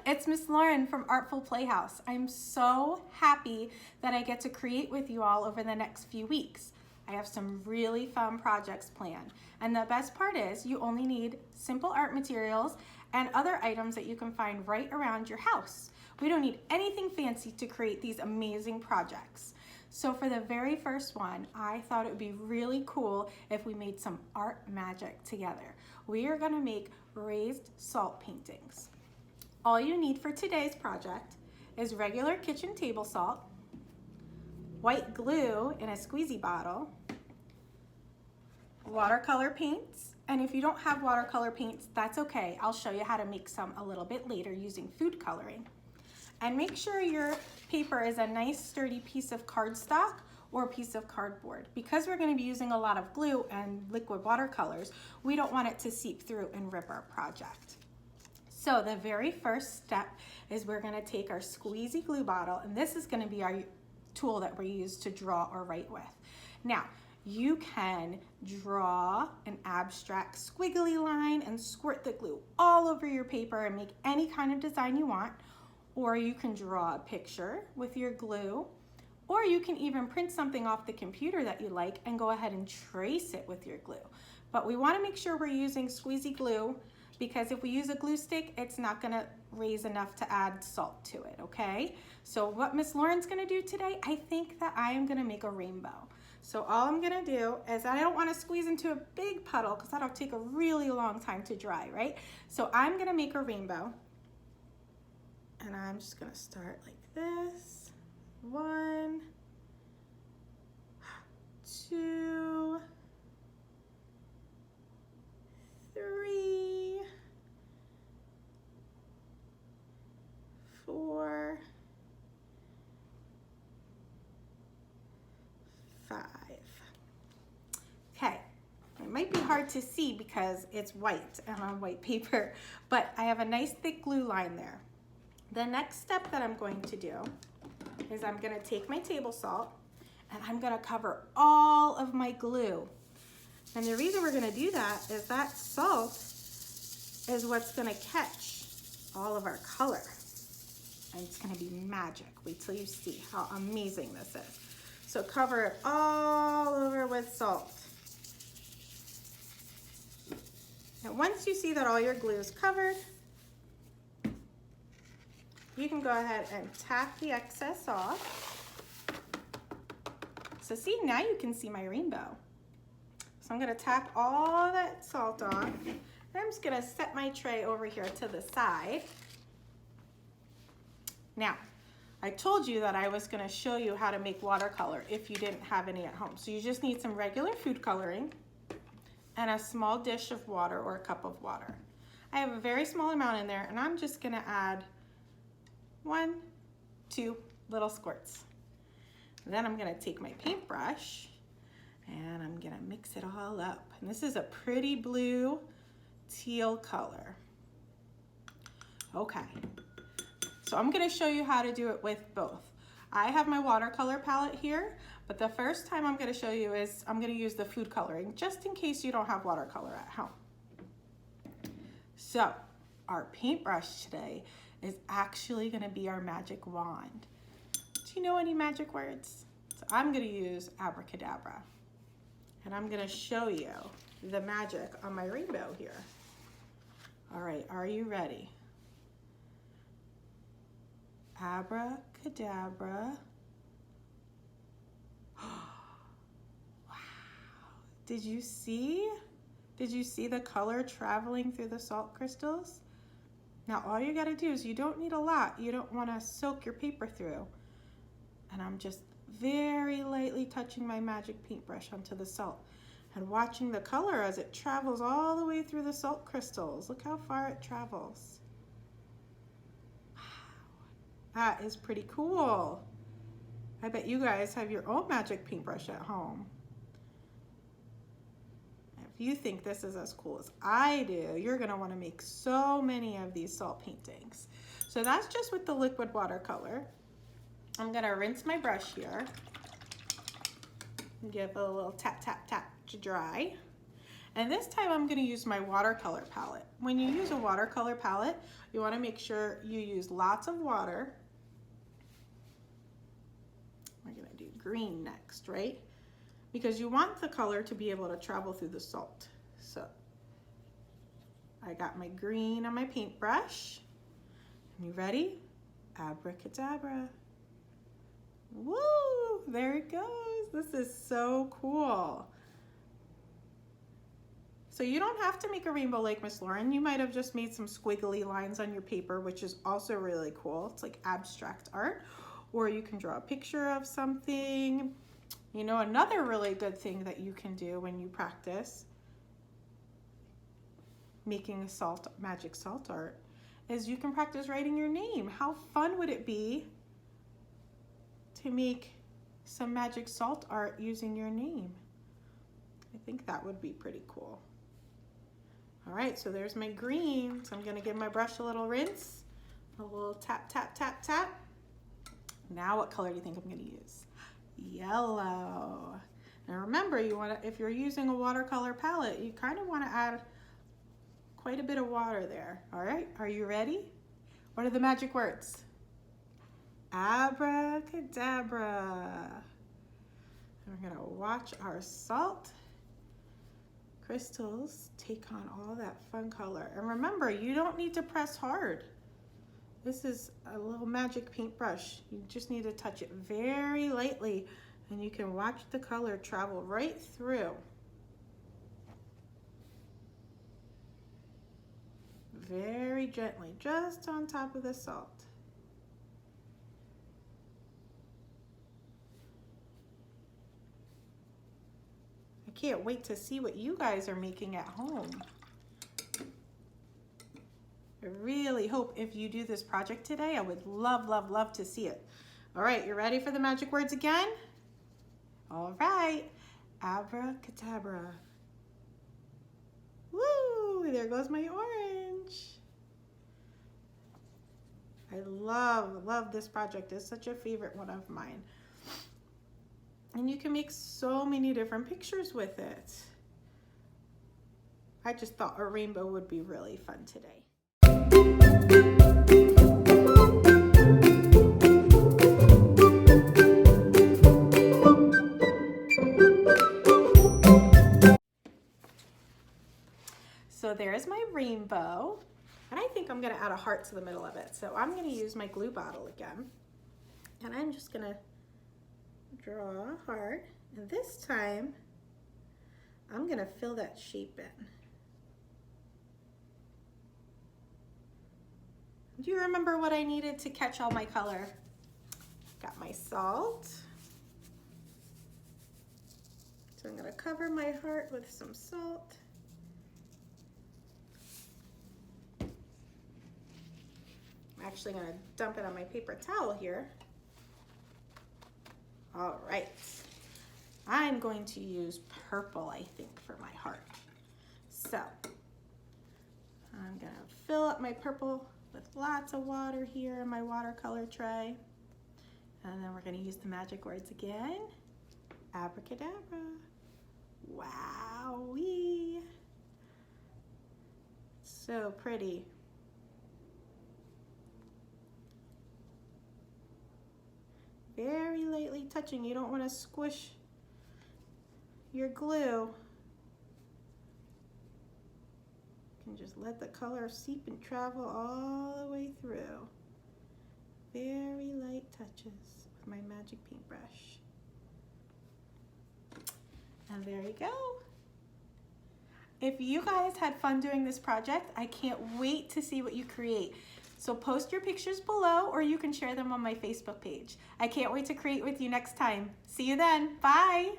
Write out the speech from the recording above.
it's Miss Lauren from Artful Playhouse. I'm so happy that I get to create with you all over the next few weeks. I have some really fun projects planned. And the best part is you only need simple art materials and other items that you can find right around your house. We don't need anything fancy to create these amazing projects. So for the very first one, I thought it would be really cool if we made some art magic together. We are gonna make raised salt paintings. All you need for today's project is regular kitchen table salt, white glue in a squeezy bottle, watercolor paints, and if you don't have watercolor paints, that's okay. I'll show you how to make some a little bit later using food coloring. And make sure your paper is a nice sturdy piece of cardstock or a piece of cardboard. Because we're going to be using a lot of glue and liquid watercolors, we don't want it to seep through and rip our project. So the very first step is we're going to take our squeezy glue bottle, and this is going to be our tool that we use to draw or write with. Now, you can draw an abstract squiggly line and squirt the glue all over your paper and make any kind of design you want, or you can draw a picture with your glue, or you can even print something off the computer that you like and go ahead and trace it with your glue. But we want to make sure we're using squeezy glue, because if we use a glue stick, it's not gonna raise enough to add salt to it, okay? So what Miss Lauren's gonna do today, I think that I am gonna make a rainbow. So all I'm gonna do is, I don't wanna squeeze into a big puddle because that'll take a really long time to dry, right? So I'm gonna make a rainbow. And I'm just gonna start like this. 1, 2, 3, 4, 5. Okay, it might be hard to see because it's white and on white paper, but I have a nice thick glue line there. The next step that I'm going to do is I'm gonna take my table salt and I'm gonna cover all of my glue. And the reason we're gonna do that is that salt is what's gonna catch all of our color. And it's gonna be magic. Wait till you see how amazing this is. So cover it all over with salt. And once you see that all your glue is covered, you can go ahead and tap the excess off. So see, now you can see my rainbow. So I'm gonna tap all that salt off. And I'm just gonna set my tray over here to the side. Now, I told you that I was gonna show you how to make watercolor if you didn't have any at home. So you just need some regular food coloring and a small dish of water or a cup of water. I have a very small amount in there, and I'm just gonna add 1, 2 little squirts. And then I'm gonna take my paintbrush and I'm gonna mix it all up. And this is a pretty blue teal color. Okay, so I'm gonna show you how to do it with both. I have my watercolor palette here, but the first time I'm gonna show you is I'm gonna use the food coloring, just in case you don't have watercolor at home. So our paintbrush today is actually gonna be our magic wand. Do you know any magic words? So I'm gonna use abracadabra. And I'm gonna show you the magic on my rainbow here. All right, are you ready? Abracadabra. Wow, did you see? Did you see the color traveling through the salt crystals? Now all you gotta do is, you don't need a lot. You don't wanna soak your paper through. And I'm just very lightly touching my magic paintbrush onto the salt and watching the color as it travels all the way through the salt crystals. Look how far it travels. Wow, that is pretty cool. I bet you guys have your own magic paintbrush at home. If you think this is as cool as I do, you're gonna wanna make so many of these salt paintings. So that's just with the liquid watercolor. I'm gonna rinse my brush here and give it a little tap, tap, tap to dry. And this time I'm going to use my watercolor palette. When you use a watercolor palette, you want to make sure you use lots of water. We're going to do green next, right? Because you want the color to be able to travel through the salt. So I got my green on my paintbrush. You ready? Abracadabra. Woo! There it goes. This is so cool. So you don't have to make a rainbow like Miss Lauren. You might have just made some squiggly lines on your paper, which is also really cool. It's like abstract art. Or you can draw a picture of something. You know, another really good thing that you can do when you practice making a magic salt art is you can practice writing your name. How fun would it be to make some magic salt art using your name? I think that would be pretty cool. All right, so there's my green. So I'm gonna give my brush a little rinse, a little tap, tap, tap, tap. Now what color do you think I'm gonna use? Yellow. Now remember, if you're using a watercolor palette, you kind of wanna add quite a bit of water there. All right, are you ready? What are the magic words? Abracadabra. And we're gonna watch our salt crystals take on all that fun color. And remember, you don't need to press hard. This is a little magic paintbrush. You just need to touch it very lightly and you can watch the color travel right through. Very gently, just on top of the salt. I can't wait to see what you guys are making at home. I really hope if you do this project today, I would love, love, love to see it. All right, you ready for the magic words again? All right, abracadabra. Woo, there goes my orange. I love this project. It's such a favorite one of mine. And you can make so many different pictures with it. I just thought a rainbow would be really fun today. So there's my rainbow. And I think I'm gonna add a heart to the middle of it. So I'm gonna use my glue bottle again. And I'm just gonna draw a heart. And this time, I'm gonna fill that shape in. Do you remember what I needed to catch all my color? Got my salt. So I'm gonna cover my heart with some salt. I'm actually gonna dump it on my paper towel here. All right, I'm going to use purple, I think, for my heart. So I'm gonna fill up my purple with lots of water here in my watercolor tray. And then we're gonna use the magic words again. Abracadabra. Wowee. So pretty. Very lightly touching. You don't want to squish your glue. You can just let the color seep and travel all the way through. Very light touches with my magic paintbrush. And there you go. If you guys had fun doing this project, I can't wait to see what you create. So post your pictures below or you can share them on my Facebook page. I can't wait to create with you next time. See you then. Bye.